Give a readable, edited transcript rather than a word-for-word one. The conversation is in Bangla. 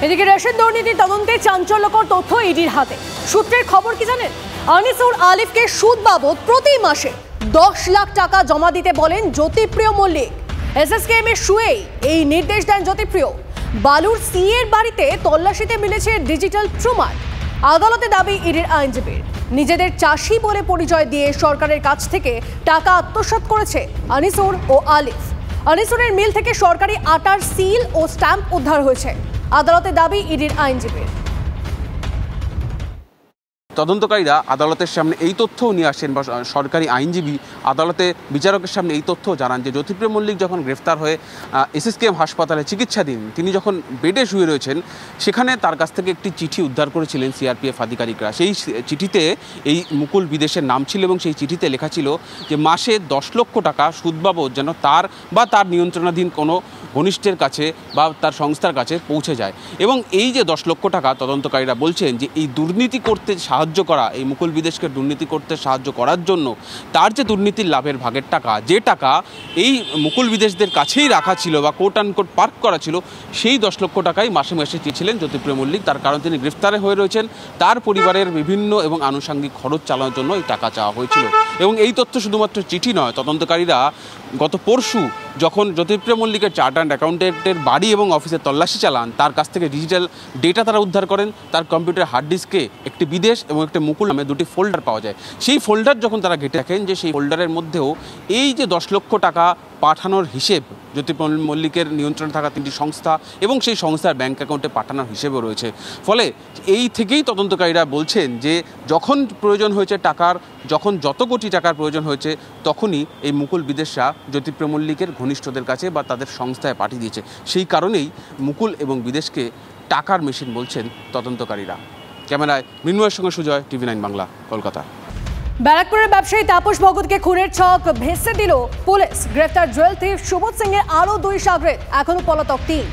এদিকে রেশন দুর্নীতি তদন্তে চাঞ্চল্যকর তথ্য ইডির হাতে। সূত্রের খবর কি জানেন? আনিসুর আলিফকে সুদ বাবদ প্রতি মাসে 10 লাখ টাকা জমা দিতে বলেন জ্যোতিপ্রিয় মল্লিক। এসএসকেএম এর শুয়েই এই নির্দেশ দেন জ্যোতিপ্রিয়। বালুর সিএর বাড়িতে তল্লাশিতে মিলেছে ডিজিটাল ট্রুমার। আদালতে দাবি ইডির আইনজীবীর, নিজেদের চাষি বলে পরিচয় দিয়ে সরকারের কাছ থেকে টাকা আত্মসাৎ করেছে আনিসুর ও আলিফ। আনিসুরের মিল থেকে সরকারি আটার সিল ও স্ট্যাম্প উদ্ধার হয়েছে। আদালতে দাবি ইডির আইনজীবীর। তদন্তকারীরা আদালতের সামনে এই তথ্যও নিয়ে আসেন বা সরকারি আইনজীবী আদালতে বিচারকের সামনে এই তথ্য জানান যে জ্যোতিপ্রিয় মল্লিক যখন গ্রেফতার হয়ে এসএসকেএম হাসপাতালে চিকিৎসাধীন, তিনি যখন বেডে শুয়ে রয়েছেন, সেখানে তার কাছ থেকে একটি চিঠি উদ্ধার করেছিলেন সিআরপিএফ আধিকারিকরা। সেই চিঠিতে এই মুকুল বিদেশের নাম ছিল এবং সেই চিঠিতে লেখা ছিল যে মাসে 10 লক্ষ টাকা সুদ বাবদ যেন তার বা তার নিয়ন্ত্রণাধীন কোনো ঘনিষ্ঠের কাছে বা তার সংস্থার কাছে পৌঁছে যায়। এবং এই যে 10 লক্ষ টাকা, তদন্তকারীরা বলছেন যে এই দুর্নীতি করতে সাহায্য করা, এই মুকুল বিদেশকে দুর্নীতি করতে সাহায্য করার জন্য তার যে দুর্নীতির লাভের ভাগের টাকা, যে টাকা এই মুকুল বিদেশদের কাছেই রাখা ছিল বা কোট আনকোট পার্ক করা ছিল, সেই 10 লক্ষ টাকাই মাসে মাসে চেয়েছিলেন জ্যোতিপ্রিয় মল্লিক। তার কারণ তিনি গ্রেফতারে হয়ে রয়েছেন, তার পরিবারের বিভিন্ন এবং আনুষঙ্গিক খরচ চালানোর জন্য এই টাকা চাওয়া হয়েছিল। এবং এই তথ্য শুধুমাত্র চিঠি নয়, তদন্তকারীরা গত পরশু যখন জ্যোতিপ্রিয় মল্লিকের চার্টার্ড অ্যাকাউন্টেন্টের বাড়ি এবং অফিসে তল্লাশি চালান, তার কাছ থেকে ডিজিটাল ডেটা তারা উদ্ধার করেন। তার কম্পিউটার হার্ড ডিস্কে একটি বিদেশ এবং একটি মুকুল নামে 2টি ফোল্ডার পাওয়া যায়। সেই ফোল্ডার যখন তারা ঘেঁটে দেখেন যে সেই ফোল্ডারের মধ্যেও এই যে 10 লক্ষ টাকা পাঠানোর হিসেব, জ্যোতিপ্রিয় মল্লিকের নিয়ন্ত্রণে থাকা 3টি সংস্থা এবং সেই সংস্থার ব্যাংক অ্যাকাউন্টে পাঠানোর হিসেবেও রয়েছে। ফলে এই থেকেই তদন্তকারীরা বলছেন যে যখন প্রয়োজন হয়েছে টাকার, যখন যত কোটি টাকার প্রয়োজন হয়েছে, তখনই এই মুকুল বিদেশরা জ্যোতিপ্রিয় মল্লিকের ঘনিষ্ঠদের কাছে বা তাদের সংস্থায় পাঠিয়ে দিয়েছে। সেই কারণেই মুকুল এবং বিদেশকে টাকার মেশিন বলছেন তদন্তকারীরা। ক্যামেরায় মৃন্ময়ের সঙ্গে সুজয়, TV9 বাংলা, কলকাতা। ব্যারাকপুরের ব্যবসায়ী তাপস ভগতকে খুনের ছক ভেস্তে দিল পুলিশ। গ্রেফতার জুয়েল থিফ সুবোধ সিং এর আরও 2 সাগরেদ, এখনো পলাতক 3।